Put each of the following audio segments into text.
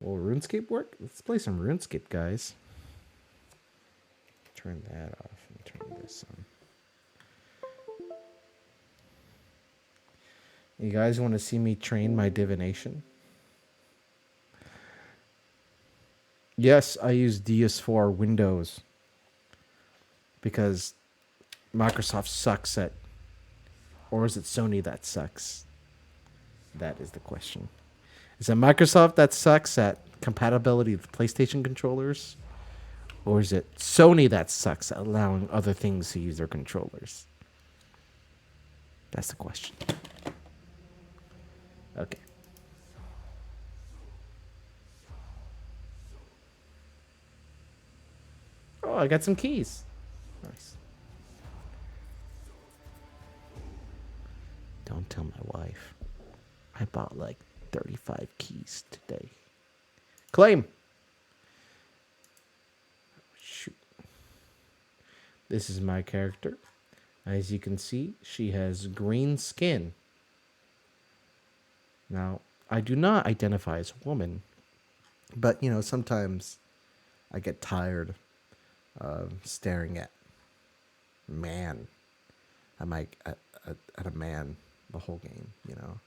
Will RuneScape work? Let's play some RuneScape, guys. Turn that off and turn this on. You guys want to see me train my divination? Yes, I use DS4 Windows because Microsoft sucks at, or is it Sony that sucks? That is the question. Is it Microsoft that sucks at compatibility with PlayStation controllers? Or is it Sony that sucks at allowing other things to use their controllers? That's the question. Okay. Oh, I got some keys. Nice. Don't tell my wife. I bought like 35 keys today. Claim. Shoot. This is my character. As you can see, she has green skin. Now, I do not identify as a woman, but you know, sometimes I get tired of staring at man. I'm like at a man the whole game, you know.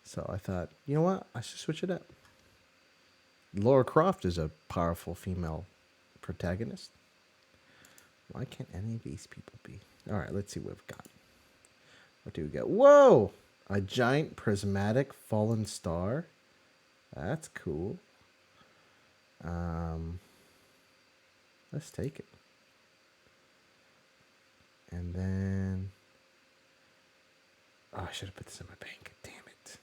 So I thought, you know what? I should switch it up. Laura Croft is a powerful female protagonist. Why can't any of these people be? All right, let's see what we've got. What do we get? Whoa! A giant prismatic fallen star. That's cool. Let's take it. And then... Oh, I should have put this in my bank. Damn it.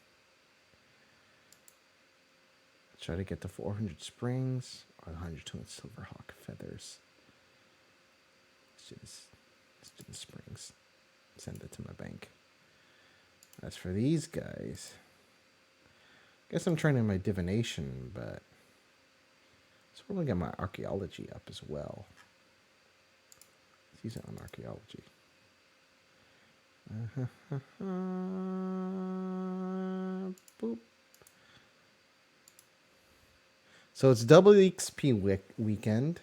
Try to get to 400 springs or 120 silverhawk feathers. Let's do the springs. Send it to my bank. As for these guys, guess I'm training my divination, but so we're gonna get my archaeology up as well. Let's use it on archaeology. Boop. So it's double XP weekend.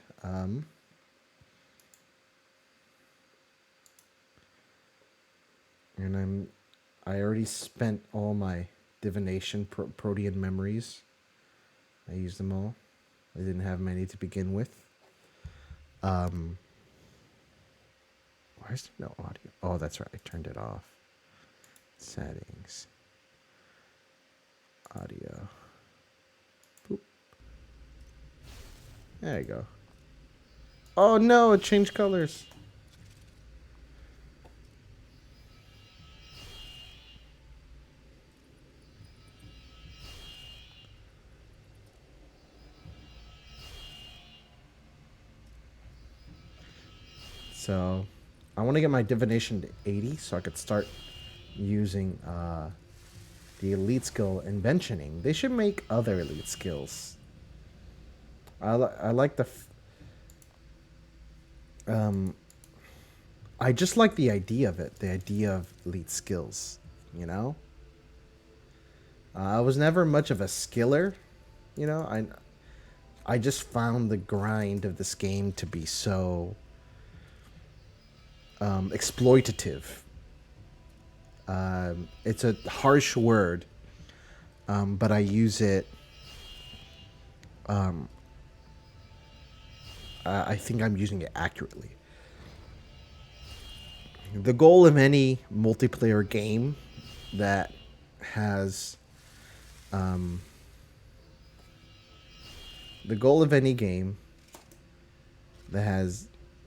And I already spent all my divination protean memories. I used them all. I didn't have many to begin with. Why is there no audio? Oh, that's right. I turned it off. Settings. Audio. Boop. There you go. Oh no, it changed colors. So I want to get my divination to 80 so I could start using the elite skill inventioning. They should make other elite skills. I like the... I just like the idea of it. The idea of elite skills, you know? I was never much of a skiller, you know? I just found the grind of this game to be so... exploitative. It's a harsh word, but I use it. I think I'm using it accurately. The goal of any multiplayer game that has, the goal of any game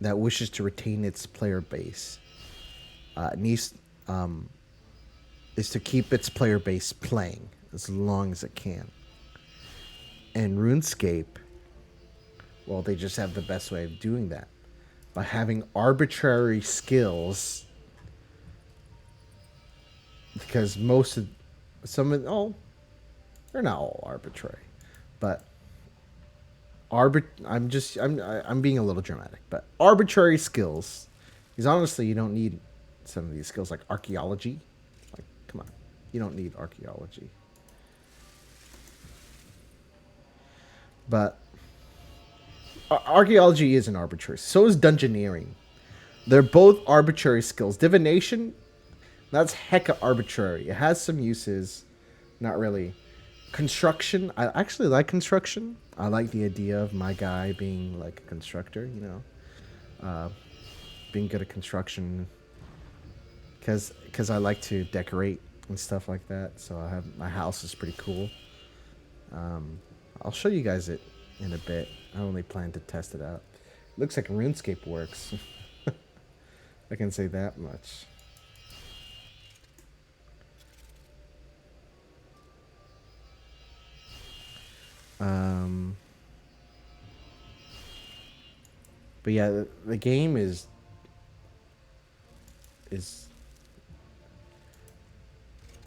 that wishes to retain its player base needs is to keep its player base playing as long as it can. And RuneScape, well, they just have the best way of doing that by having arbitrary skills. Because they're not all arbitrary, but I'm being a little dramatic, but arbitrary skills, because honestly, you don't need some of these skills like archaeology. Like, come on, you don't need archaeology. But archaeology isn't arbitrary. So is dungeoneering. They're both arbitrary skills. Divination, that's hecka arbitrary. It has some uses, not really. Construction, I actually like construction. I like the idea of my guy being like a constructor, you know, being good at construction, because I like to decorate and stuff like that. So I have my house is pretty cool. I'll show you guys it in a bit. I only plan to test it out. Looks like RuneScape works. I can say that much. But yeah, the game is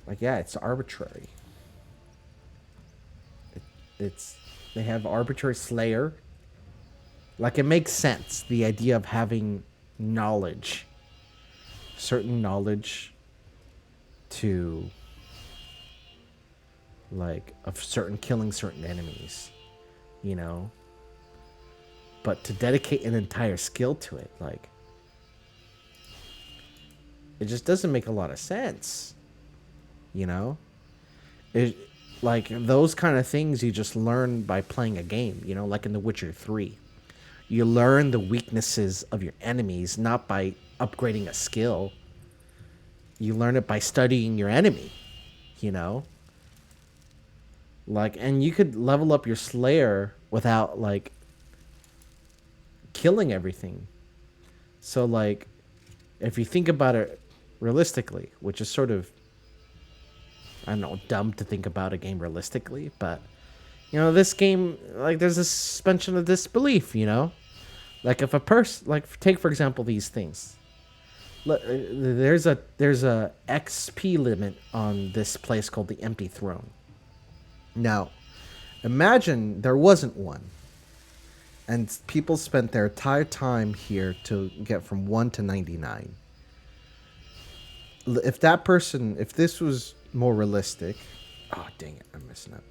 like, yeah, it's arbitrary. It's they have arbitrary slayer. Like, it makes sense, the idea of having knowledge, certain knowledge to, like, of certain killing certain enemies, you know. But to dedicate an entire skill to it, like, it just doesn't make a lot of sense, you know. It, like, those kind of things you just learn by playing a game, you know, like in The Witcher 3. You learn the weaknesses of your enemies not by upgrading a skill. You learn it by studying your enemy, you know? Like, and you could level up your Slayer without, like, killing everything. So, like, if you think about it realistically, which is sort of, I don't know, dumb to think about a game realistically, but, you know, this game, like, there's a suspension of disbelief, you know? Like, if a person, like, take, for example, these things. There's a XP limit on this place called the Empty Throne. Now, imagine there wasn't one, and people spent their entire time here to get from 1 to 99. If that person, if this was more realistic, oh dang it, I'm messing up.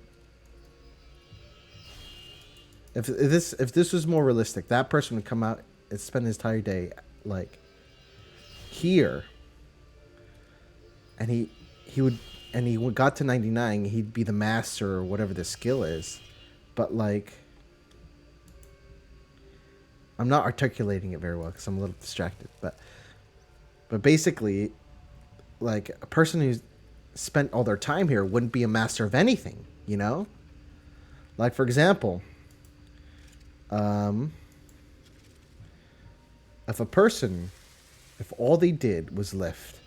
If this was more realistic, that person would come out and spend his entire day, like, here, and he got to 99, he'd be the master or whatever the skill is. But, like, I'm not articulating it very well because I'm a little distracted, but basically, like, a person who's spent all their time here wouldn't be a master of anything, you know? Like, for example, if all they did was lift,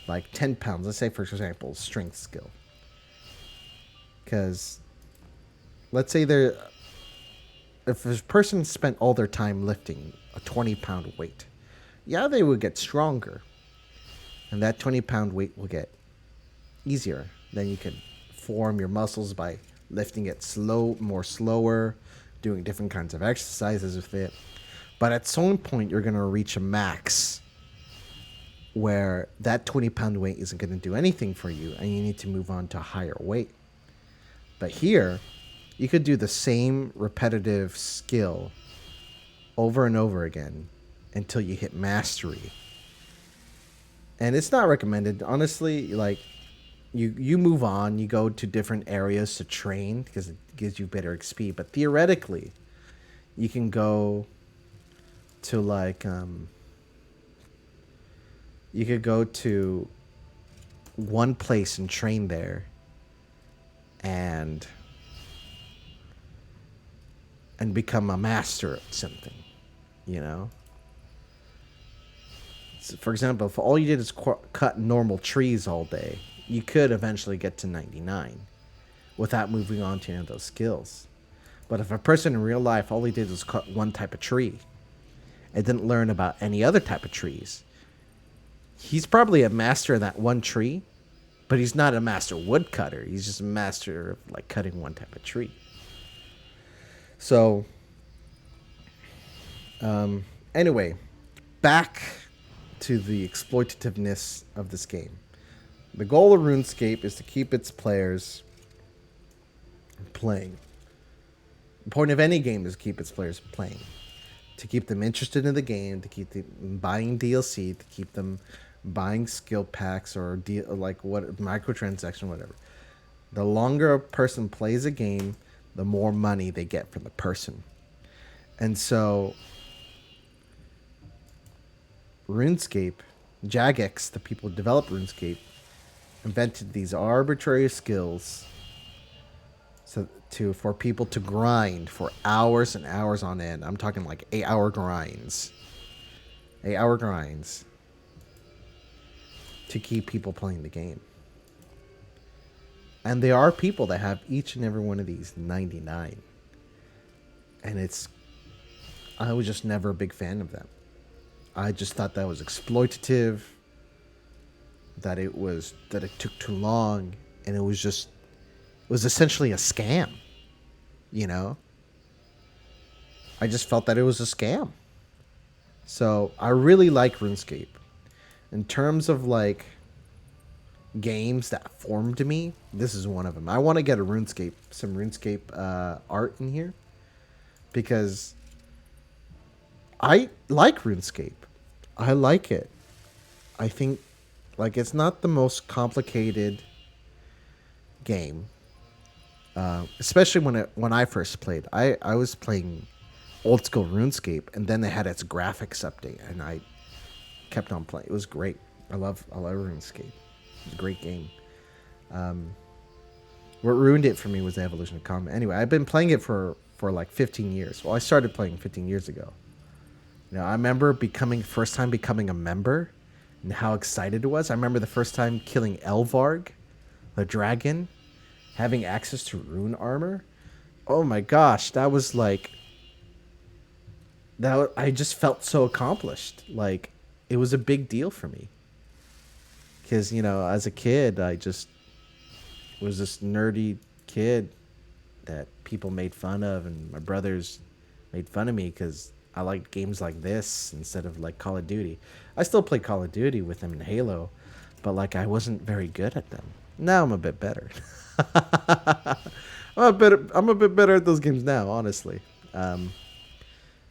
like, 10 pounds, let's say, for example, strength skill. Because, let's say if a person spent all their time lifting a 20-pound weight, yeah, they would get stronger. And that 20-pound weight will get easier. Then you can form your muscles by lifting it slower, doing different kinds of exercises with it. But at some point, you're going to reach a max where that 20-pound weight isn't going to do anything for you, and you need to move on to a higher weight. But here, you could do the same repetitive skill over and over again until you hit mastery. And it's not recommended, honestly. Like, you move on, you go to different areas to train because it gives you better XP. But theoretically, you can go to, like, you could go to one place and train there, and become a master at something, you know? So, for example, if all you did is cut normal trees all day, you could eventually get to 99 without moving on to any of those skills. But if a person in real life, all he did was cut one type of tree and didn't learn about any other type of trees, he's probably a master of that one tree, but he's not a master woodcutter. He's just a master of, like, cutting one type of tree. So, anyway, back to the exploitativeness of this game. The goal of RuneScape is to keep its players playing. The point of any game is to keep its players playing, to keep them interested in the game, to keep them buying DLC, to keep them buying skill packs or like what microtransaction, whatever. The longer a person plays a game, the more money they get from the person. And so RuneScape, Jagex, the people who developed RuneScape, invented these arbitrary skills for people to grind for hours and hours on end. I'm talking like 8-hour grinds. 8-hour grinds to keep people playing the game. And there are people that have each and every one of these 99. And I was just never a big fan of them. I just thought that was exploitative, that it took too long, and it was essentially a scam, you know? I just felt that it was a scam. So I really like RuneScape. In terms of like games that formed me, this is one of them. I want to get some RuneScape art in here because I like RuneScape. I like it. I think like it's not the most complicated game, especially when I first played. I was playing old school RuneScape, and then they had its graphics update, and I kept on playing. It was great. I love RuneScape. It was a great game. What ruined it for me was the evolution of combat. Anyway, I've been playing it for like 15 years. Well, I started playing 15 years ago. You know, I remember first time becoming a member and how excited it was. I remember the first time killing Elvarg, the dragon, having access to rune armor. Oh my gosh, that was like I just felt so accomplished. Like it was a big deal for me. Cuz you know, as a kid, I just was this nerdy kid that people made fun of, and my brothers made fun of me cuz I liked games like this instead of like Call of Duty. I still play Call of Duty with them in Halo, but like I wasn't very good at them. Now I'm a bit better. I'm a bit better at those games now, honestly. I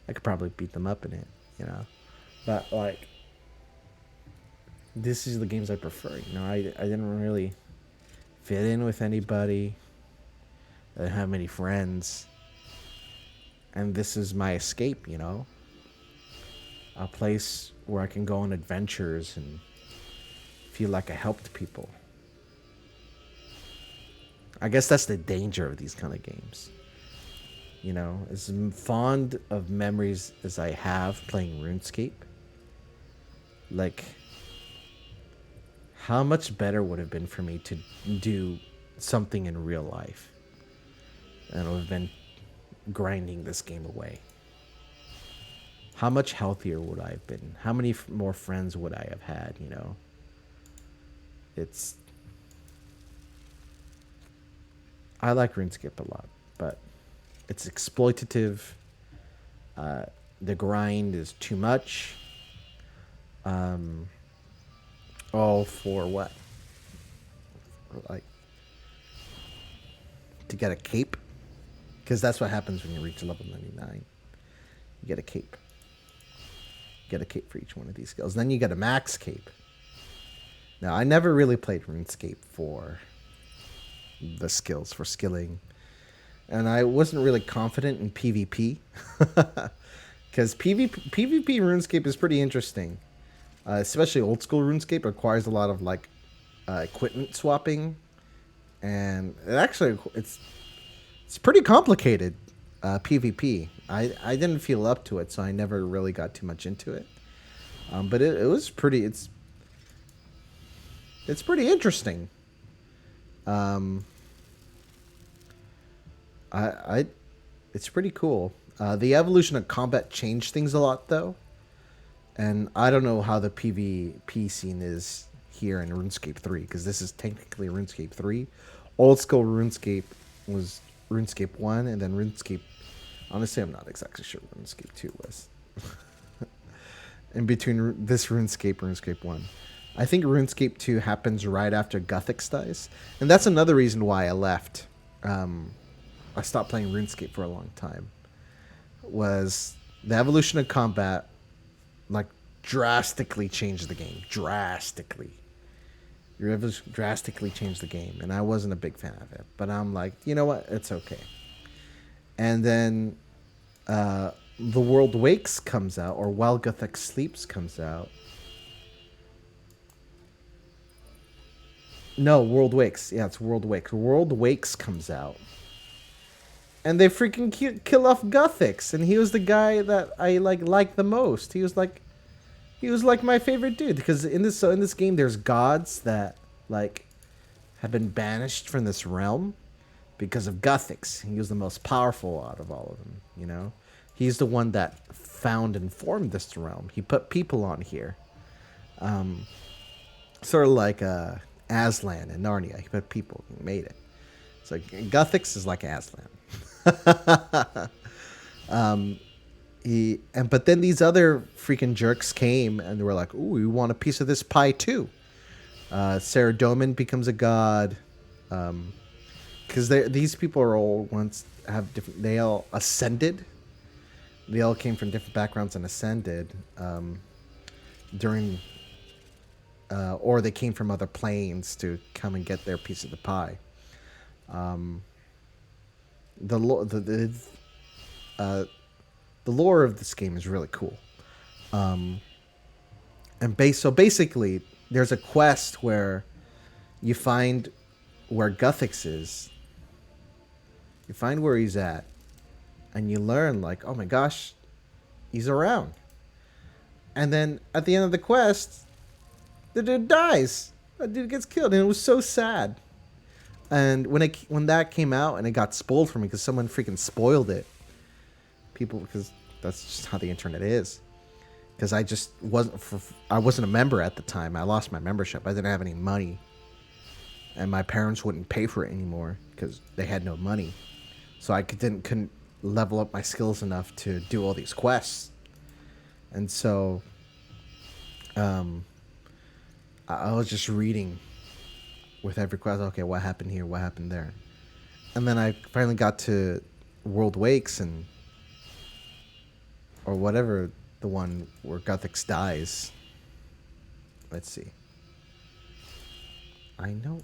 could probably beat them up in it, you know. But like this is the games I prefer. You know, I didn't really fit in with anybody. I didn't have many friends. And this is my escape, you know? A place where I can go on adventures and feel like I helped people. I guess that's the danger of these kind of games. You know, as fond of memories as I have playing RuneScape, like, how much better would it have been for me to do something in real life? And it would have been grinding this game away. How much healthier would I have been? How many more friends would I have had, you know? I like RuneScape a lot, but it's exploitative. The grind is too much. All for what? Like, to get a cape? Because that's what happens when you reach level 99. You get a cape. You get a cape for each one of these skills. Then you get a max cape. Now, I never really played RuneScape for the skills, for skilling. And I wasn't really confident in PvP. Because PvP RuneScape is pretty interesting. Especially old school RuneScape requires a lot of like equipment swapping. And it's pretty complicated, PvP. I didn't feel up to it, so I never really got too much into it. But it was pretty. It's pretty interesting. It's pretty cool. The evolution of combat changed things a lot, though, and I don't know how the PvP scene is here in RuneScape 3, because this is technically RuneScape 3. Old school RuneScape was RuneScape 1, and then RuneScape... Honestly, I'm not exactly sure what RuneScape 2 was. In between this RuneScape 1. I think RuneScape 2 happens right after Guthix dies. And that's another reason why I left I stopped playing RuneScape for a long time was the evolution of combat, like drastically changed the game. Drastically. Drastically changed the game, and I wasn't a big fan of it. But I'm like, you know what? It's okay. And then The World Wakes comes out, or While Guthix Sleeps comes out. No, World Wakes. Yeah, it's World Wakes. World Wakes comes out. And they freaking kill off Guthix, and he was the guy that I liked the most. He was like my favorite dude because in this game there's gods that like have been banished from this realm because of Guthix. He was the most powerful out of all of them, you know? He's the one that found and formed this realm. He put people on here. Sort of like Aslan in Narnia. He put people, he made it. So Guthix is like Aslan. But then these other freaking jerks came and they were like, "Ooh, we want a piece of this pie too." Sarah Doman becomes a god, because these people are all once have different. They all ascended. They all came from different backgrounds and ascended during, or they came from other planes to come and get their piece of the pie. The lore of this game is really cool. So basically, there's a quest where you find where Guthix is. You find where he's at, and you learn like, oh my gosh, he's around. And then at the end of the quest, the dude dies. That dude gets killed, and it was so sad. And when that came out and it got spoiled for me because someone freaking spoiled it, because that's just how the internet is. Because I just I wasn't a member at the time. I lost my membership. I didn't have any money, and my parents wouldn't pay for it anymore because they had no money. So I couldn't level up my skills enough to do all these quests. And so, I was just reading with every quest. Okay, what happened here? What happened there? And then I finally got to World Wakes or whatever, the one where Guthix dies. Let's see. I know.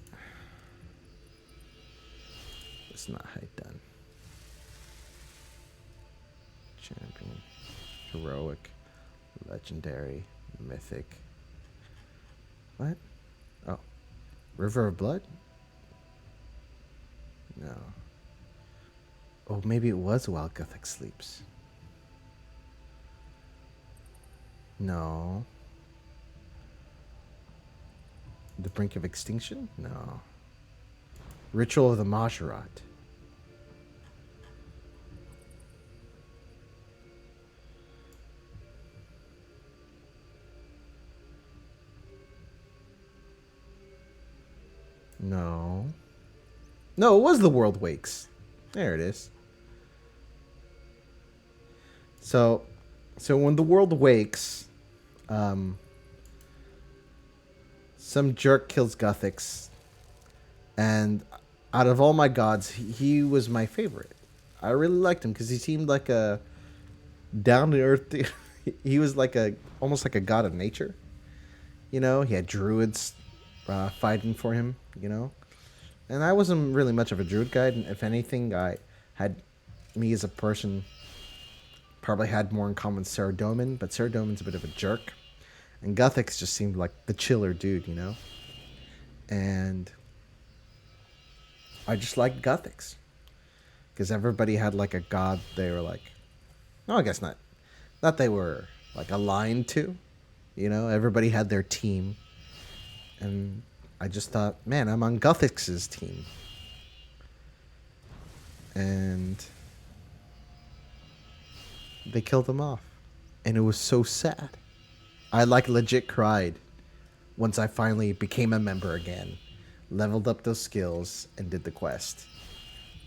It's not height done. Champion. Heroic. Legendary. Mythic. What? Oh. River of Blood? No. Oh, maybe it was While Guthix Sleeps. No. The Brink of Extinction? No. Ritual of the Majorat. No. No, it was The World Wakes. There it is. So when The World Wakes, some jerk kills Guthix, and out of all my gods, he was my favorite. I really liked him because he seemed like a down to earth. He was almost like a god of nature. You know, he had druids fighting for him. You know, and I wasn't really much of a druid guy. And if anything, me as a person probably had more in common with Sarah Doman, but Sarah Doman's a bit of a jerk. And Guthix just seemed like the chiller dude, you know? And I just liked Guthix. Because everybody had like a god they were like... No, I guess not. Not they were like aligned to. You know, everybody had their team. And I just thought, man, I'm on Guthix's team. And they killed him off. And it was so sad. I legit cried once I finally became a member again, leveled up those skills, and did the quest.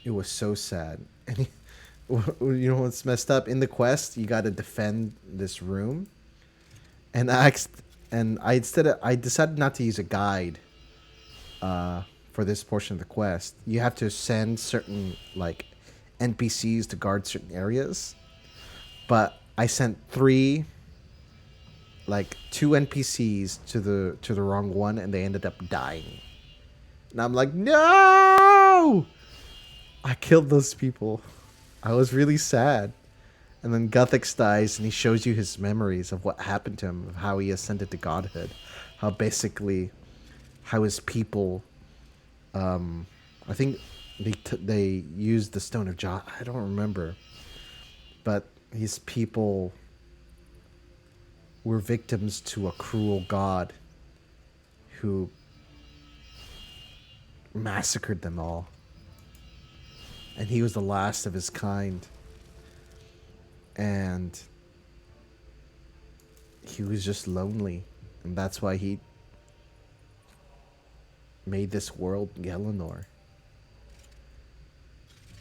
It was so sad. And you know what's messed up? In the quest, you got to defend this room. And I decided not to use a guide for this portion of the quest. You have to send certain NPCs to guard certain areas, but I sent three, like two NPCs to the wrong one, and they ended up dying. And I'm like, no! I killed those people. I was really sad. And then Guthix dies, and he shows you his memories of what happened to him, of how he ascended to godhood, how basically, how his people, I think they used the Stone of Jah. I don't remember, but his people were victims to a cruel god who massacred them all, and he was the last of his kind. And he was just lonely, and that's why he made this world Gelinor.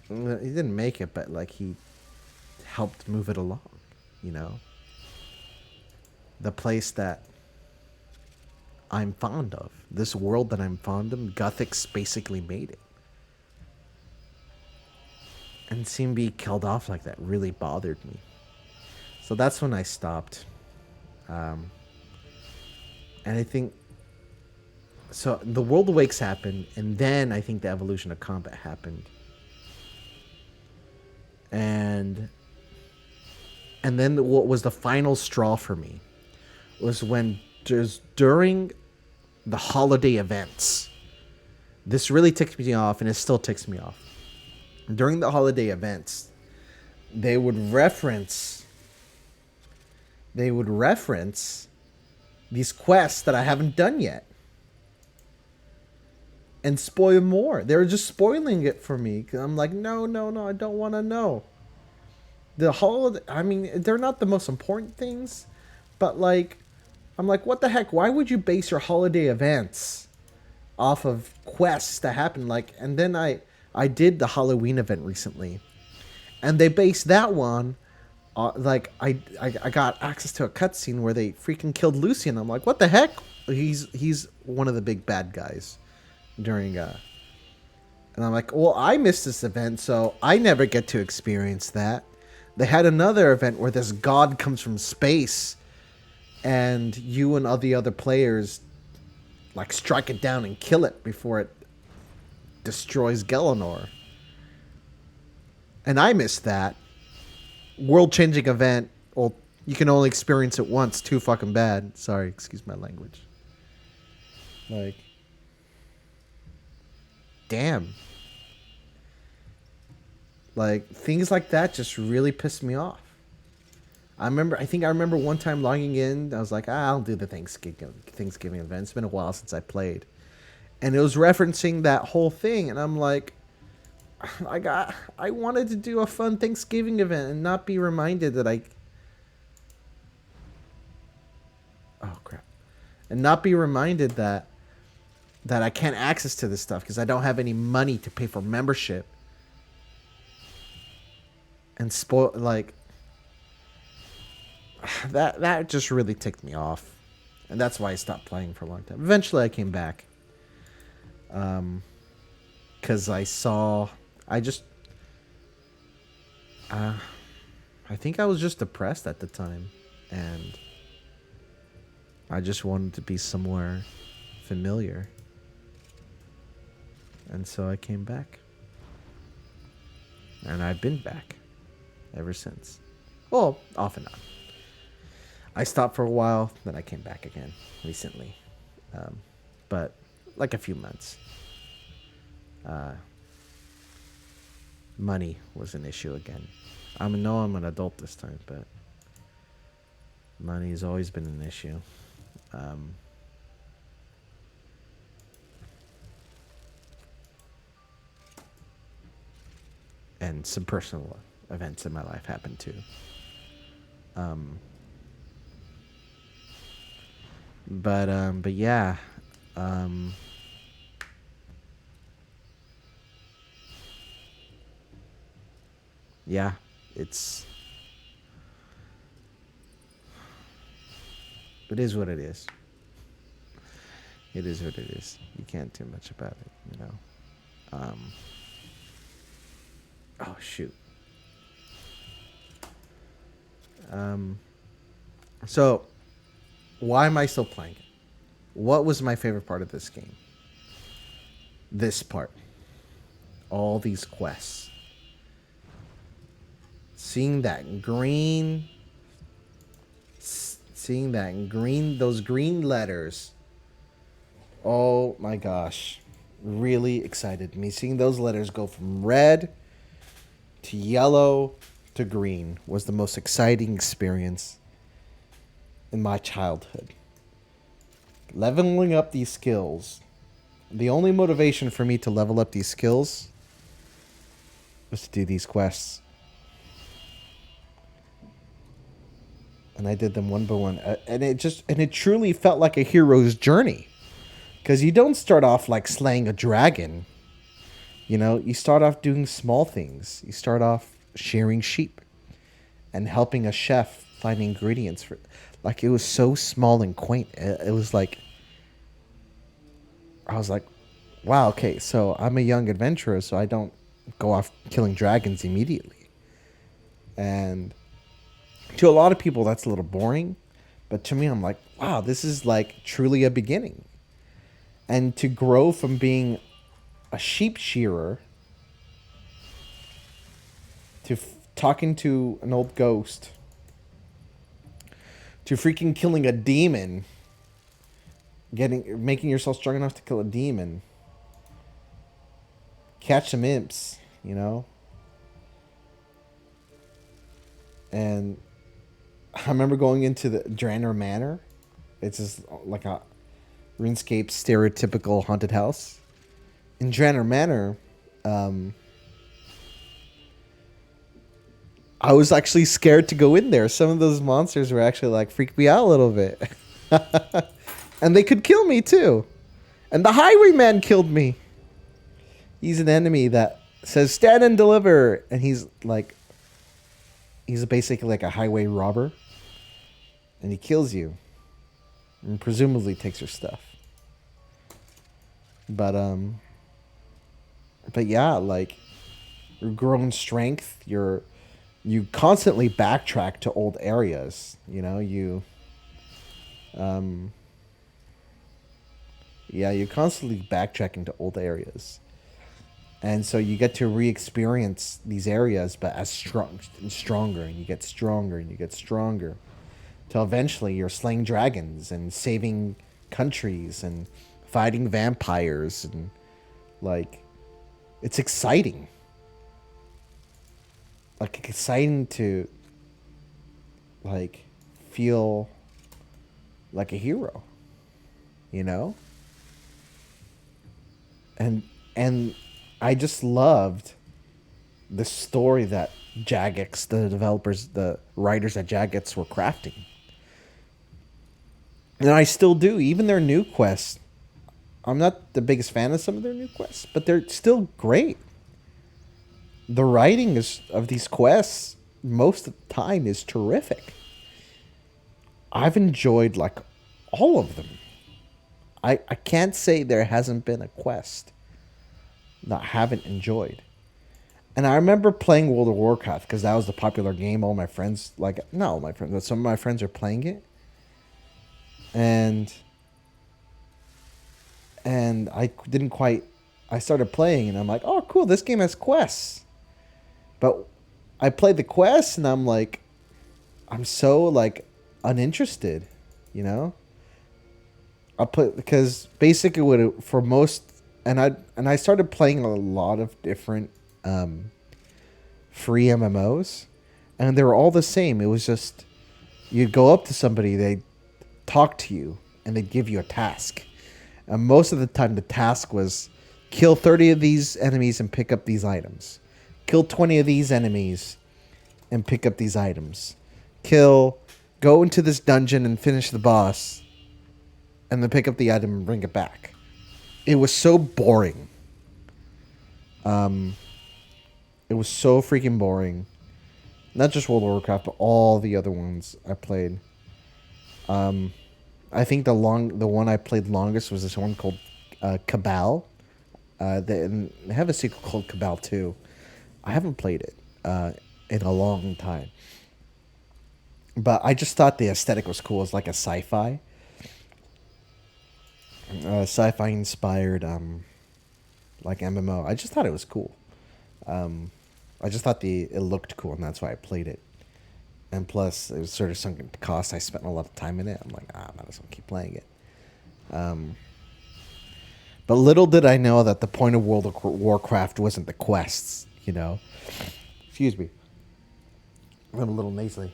He didn't make it, but like he helped move it along, you know? The place that I'm fond of, this world that I'm fond of, Guthix basically made it. And seeing be killed off like that really bothered me. So that's when I stopped. And I think, so the World Awakes happened, and then I think the evolution of combat happened. And then what was the final straw for me was when just during the holiday events, this really ticked me off, and it still ticks me off. During the holiday events, they would reference these quests that I haven't done yet and spoil more. They were just spoiling it for me, because I'm like, no, I don't want to know. The holiday, I mean, they're not the most important things, but like, I'm like, what the heck? Why would you base your holiday events off of quests that happen? Like, and then I did the Halloween event recently, and they based that one, like I got access to a cutscene where they freaking killed Lucy, and I'm like, what the heck? He's one of the big bad guys during and I'm like, well, I missed this event, so I never get to experience that. They had another event where this god comes from space, and you and all the other players like strike it down and kill it before it destroys Gelinor. And I missed that. World-changing event. Well, you can only experience it once. Too fucking bad. Sorry, excuse my language. Like, damn. Like, things like that just really pissed me off. I think I remember one time logging in, I was like, I'll do the Thanksgiving event. It's been a while since I played. And it was referencing that whole thing, and I'm like, I wanted to do a fun Thanksgiving event and not be reminded that oh crap. And not be reminded that I can't access to this stuff because I don't have any money to pay for membership. And spoil, like, that just really ticked me off. And that's why I stopped playing for a long time. Eventually I came back. Because I think I was just depressed at the time, and I just wanted to be somewhere familiar, and so I came back, and I've been back ever since. Well, off and on. I stopped for a while, then I came back again recently, but like a few months. Money was an issue again. I know I'm an adult this time, but money has always been an issue. And some personal events in my life happened too. But yeah. Yeah, it is what it is. It is what it is. You can't do much about it, you know. Oh shoot. Um. So, why am I still playing it? What was my favorite part of this game? This part. All these quests. Seeing that green. Seeing that green. Those green letters. Oh my gosh. Really excited me. Seeing those letters go from red to yellow to green was the most exciting experience in my childhood. Leveling up these skills. The only motivation for me to level up these skills was to do these quests. And I did them one by one. And it truly felt like a hero's journey. Because you don't start off like slaying a dragon. You know, you start off doing small things. You start off shearing sheep and helping a chef find ingredients for. Like, it was so small and quaint. It was like, I was like, wow, okay, so I'm a young adventurer, so I don't go off killing dragons immediately. And to a lot of people, that's a little boring. But to me, I'm like, wow, this is like truly a beginning. And to grow from being a sheep shearer to talking to an old ghost to freaking killing a demon, making yourself strong enough to kill a demon, catch some imps, you know. And I remember going into the Draenor Manor. It's just like a RuneScape stereotypical haunted house. In Draenor Manor, I was actually scared to go in there. Some of those monsters were actually like freaked me out a little bit. And they could kill me too. And the highwayman killed me. He's an enemy that says stand and deliver. And he's basically like a highway robber. And he kills you. And presumably takes your stuff. But yeah, like, you're growing strength. You constantly backtrack to old areas. You know, you constantly backtrack into old areas. And so you get to re-experience these areas, but as strong and stronger, and you get stronger and you get stronger, till eventually you're slaying dragons and saving countries and fighting vampires, and like, it's exciting. Like, exciting to like feel like a hero, you know? And I just loved the story that Jagex, the developers, the writers at Jagex were crafting. And I still do. Even their new quests. I'm not the biggest fan of some of their new quests, but they're still great. The writing of these quests most of the time is terrific. I've enjoyed like all of them. I can't say there hasn't been a quest that I haven't enjoyed. And I remember playing World of Warcraft because that was the popular game. All my friends, like, not all my friends, but some of my friends are playing it. And I didn't quite, I started playing and I'm like, oh, cool, this game has quests. But I played the quests and I'm like, I'm so like uninterested, you know? Because basically for most, and I started playing a lot of different free MMOs, and they were all the same. It was just, you'd go up to somebody, they'd talk to you, and they'd give you a task. And most of the time the task was kill 30 of these enemies and pick up these items. Kill 20 of these enemies and pick up these items. Go into this dungeon and finish the boss, and then pick up the item and bring it back. It was so boring. It was so freaking boring. Not just World of Warcraft, but all the other ones I played. I think the one I played longest was this one called Cabal. They have a sequel called Cabal 2. I haven't played it in a long time. But I just thought the aesthetic was cool. It's like a sci-fi inspired like MMO. I just thought it was cool. I just thought it looked cool, and that's why I played it. And plus, it was sort of sunken cost. I spent a lot of time in it. I'm like, I might as well keep playing it. But little did I know that the point of World of Warcraft wasn't the quests. You know. Excuse me. I'm a little nasally.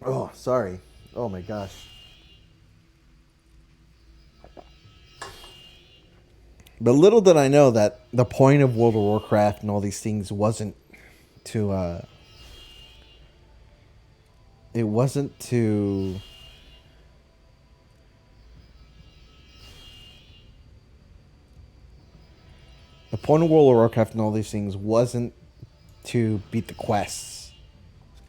Oh, sorry. Oh my gosh. But little did I know that the point of World of Warcraft and all these things wasn't to it wasn't to the point of World of Warcraft and all these things wasn't to beat the quests.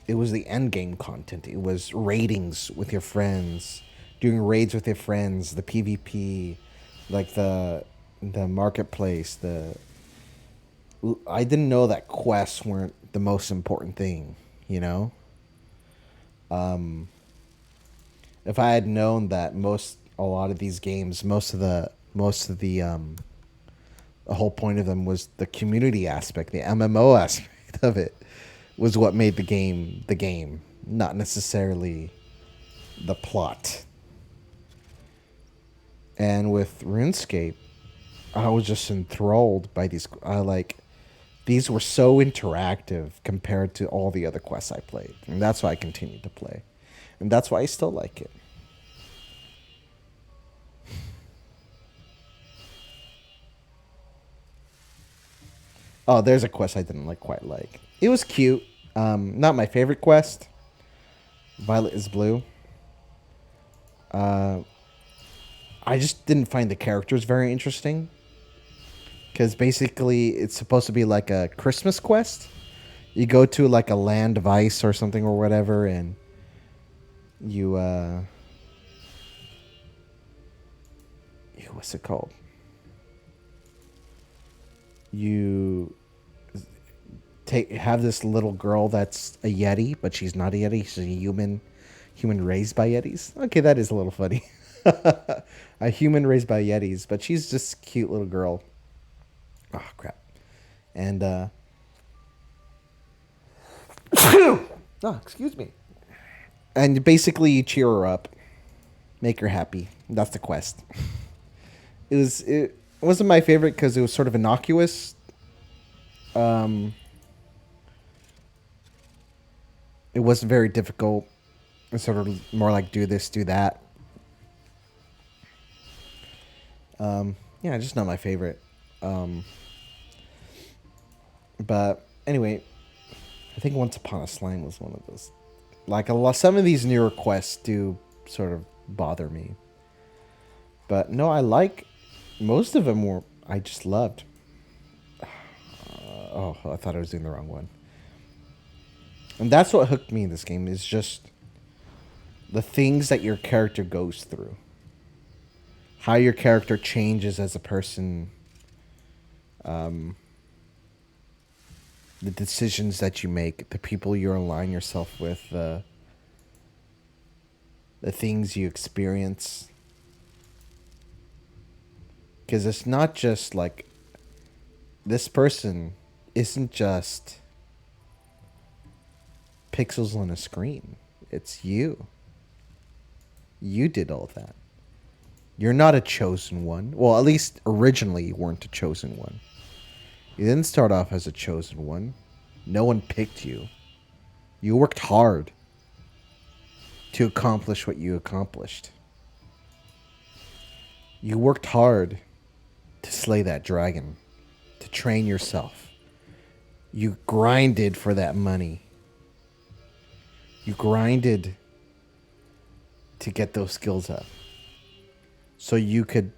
It was the end game content. It was raidings with your friends, doing raids with your friends, the PvP, like the marketplace, I didn't know that quests weren't the most important thing, you know? If I had known that a lot of these games, the whole point of them was the community aspect, the MMO aspect of it was what made the game, not necessarily the plot. And with RuneScape, I was just enthralled by these were so interactive compared to all the other quests I played. And that's why I continued to play. And that's why I still like it. Oh, there's a quest I didn't quite like. It was cute. Not my favorite quest. Violet is Blue. I just didn't find the characters very interesting. Because basically, it's supposed to be like a Christmas quest. You go to like a land of ice or something or whatever, and you what's it called? You have this little girl that's a yeti, but she's not a yeti. She's a human raised by yetis. Okay, that is a little funny. A human raised by yetis, but she's just a cute little girl. Oh crap! And oh, excuse me. And basically, you cheer her up, make her happy. That's the quest. It wasn't my favorite because it was sort of innocuous. It wasn't very difficult. It's sort of more like do this, do that. Yeah, just not my favorite. But anyway, I think Once Upon a Slime was one of those. Like some of these newer quests do sort of bother me. But no, I like most of them. I just loved. Oh, I thought I was doing the wrong one. And that's what hooked me in this game, is just the things that your character goes through. How your character changes as a person. The decisions that you make, the people you align yourself with, the things you experience. Because it's not just like, this person isn't just pixels on a screen. It's you. You did all that. You're not a chosen one. Well, at least originally you weren't a chosen one. You didn't start off as a chosen one. No one picked you. You worked hard to accomplish what you accomplished. You worked hard to slay that dragon, to train yourself. You grinded for that money. You grinded to get those skills up so you could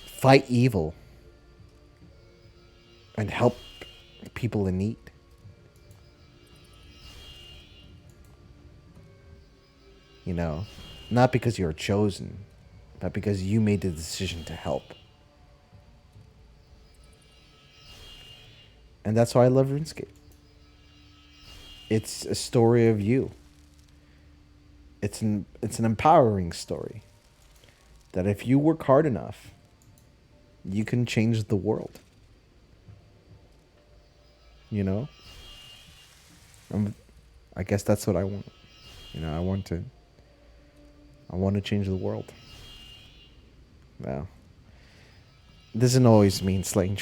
fight evil and help people in need. You know, not because you're chosen, but because you made the decision to help. And that's why I love RuneScape. It's a story of you. It's an empowering story. That if you work hard enough, you can change the world. You know? I guess that's what I want. You know, I want to change the world. Well, doesn't always mean slaying.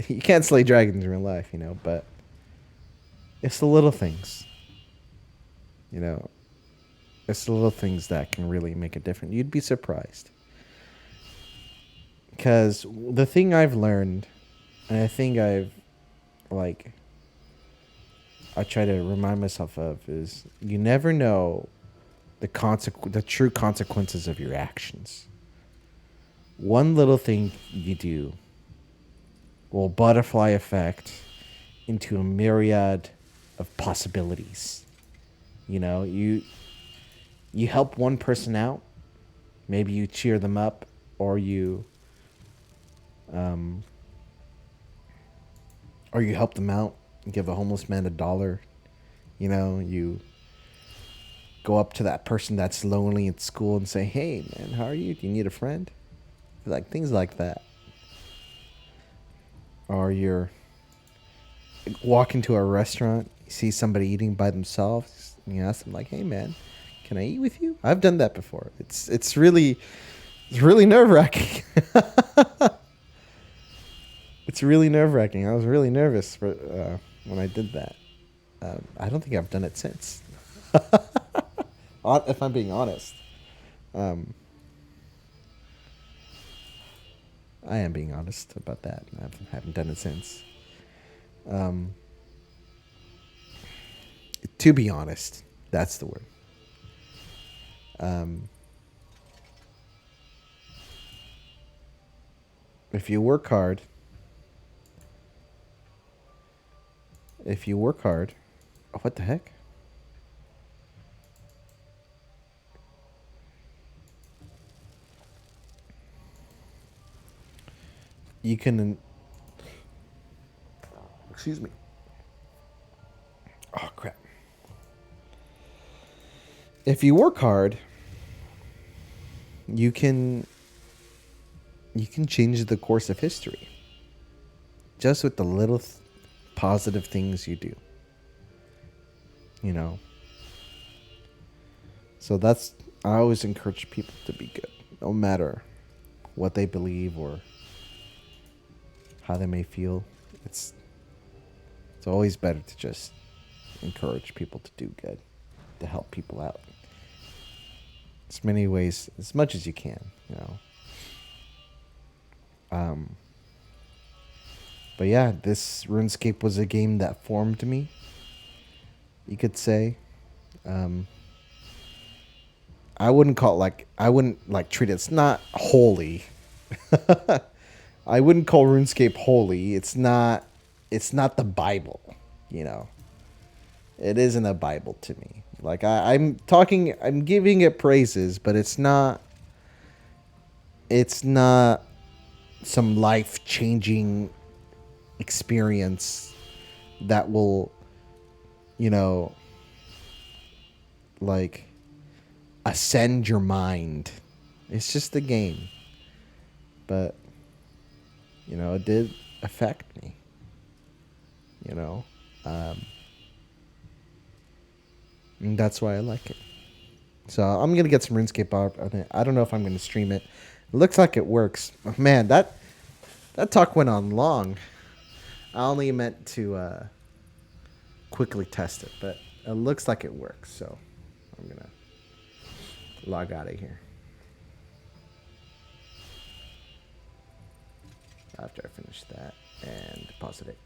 You can't slay dragons in real life, you know, but it's the little things. You know, it's the little things that can really make a difference. You'd be surprised. Because the thing I've learned, and I think I try to remind myself of, is you never know the true consequences of your actions. One little thing you do will butterfly effect into a myriad of possibilities. You know, you help one person out, maybe you cheer them up, or you help them out, give a homeless man $1. You know, you go up to that person that's lonely at school and say, "Hey, man, how are you? Do you need a friend?" Like things like that. Or you're walk into a restaurant, you see somebody eating by themselves, and you ask them like, "Hey, man, can I eat with you?" I've done that before. It's really nerve-wracking. It's really nerve-wracking. I was really nervous when I did that. I don't think I've done it since. If I'm being honest. I am being honest about that. I haven't done it since. To be honest, that's the word. If you work hard, oh, what the heck? You can, excuse me. Oh, crap. If you work hard, you can change the course of history just with the little positive things you do. You know. So I always encourage people to be good, no matter what they believe or how they may feel. It's always better to just encourage people to do good, to help people out. As many ways, as much as you can, you know. But yeah, this RuneScape was a game that formed me, you could say. I wouldn't treat it. It's not holy. I wouldn't call RuneScape holy. It's not the Bible, you know. It isn't a Bible to me. Like I'm giving it praises, but it's not some life-changing experience that will, you know, like ascend your mind. It's just a game. But, you know, it did affect me. You know? And that's why I like it. So I'm going to get some RuneScape out on it. I don't know if I'm going to stream it. It looks like it works. Man, that talk went on long. I only meant to quickly test it, but it looks like it works. So I'm going to log out of here after I finish that and deposit it.